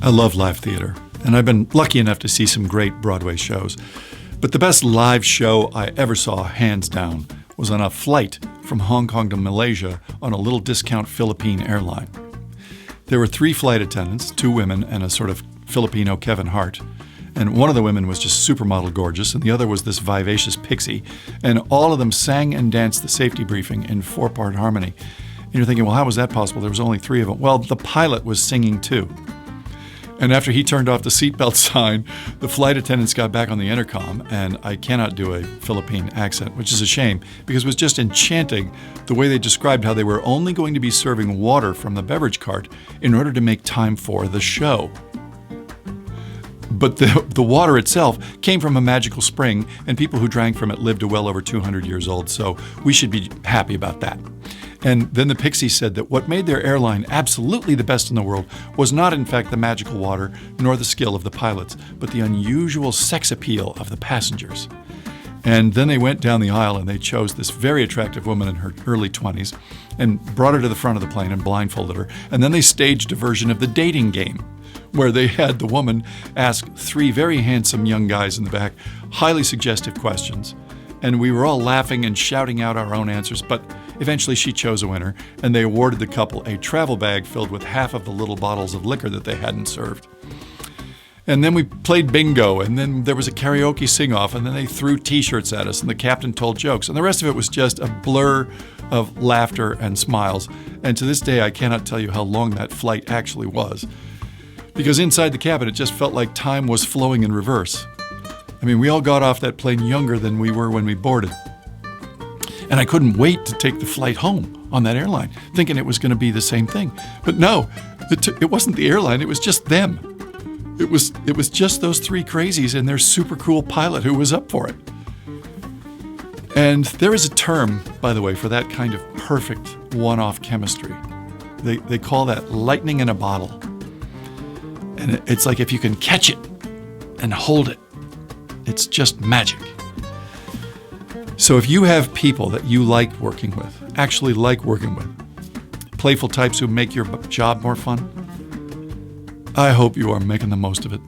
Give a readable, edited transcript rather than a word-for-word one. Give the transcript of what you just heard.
I love live theater, and I've been lucky enough to see some great Broadway shows. But the best live show I ever saw, hands down, was on a flight from Hong Kong to Malaysia on a little discount Philippine airline. There were 3 flight attendants, 2 women and a sort of Filipino Kevin Hart. And one of the women was just supermodel gorgeous, and the other was this vivacious pixie. And all of them sang and danced the safety briefing in 4-part harmony. And you're thinking, well, how was that possible? There was only 3 of them. Well, the pilot was singing too. And after he turned off the seatbelt sign, the flight attendants got back on the intercom, and I cannot do a Philippine accent, which is a shame, because it was just enchanting the way they described how they were only going to be serving water from the beverage cart in order to make time for the show. But the water itself came from a magical spring, and people who drank from it lived to well over 200 years old, so we should be happy about that. And then the Pixie said that what made their airline absolutely the best in the world was not, in fact, the magical water, nor the skill of the pilots, but the unusual sex appeal of the passengers. And then they went down the aisle and they chose this very attractive woman in her early 20s and brought her to the front of the plane and blindfolded her. And then they staged a version of the dating game, where they had the woman ask 3 very handsome young guys in the back highly suggestive questions. And we were all laughing and shouting out our own answers, but eventually she chose a winner, and they awarded the couple a travel bag filled with half of the little bottles of liquor that they hadn't served. And then we played bingo, and then there was a karaoke sing-off, and then they threw T-shirts at us, and the captain told jokes, and the rest of it was just a blur of laughter and smiles. And to this day, I cannot tell you how long that flight actually was, because inside the cabin, it just felt like time was flowing in reverse. I mean, we all got off that plane younger than we were when we boarded. And I couldn't wait to take the flight home on that airline, thinking it was going to be the same thing. But no, it wasn't the airline, it was just them. It was just those 3 crazies and their super cool pilot who was up for it. And there is a term, by the way, for that kind of perfect one-off chemistry. They call that lightning in a bottle. And it's like if you can catch it and hold it, it's just magic. So if you have people that you like working with, actually like working with, playful types who make your job more fun, I hope you are making the most of it.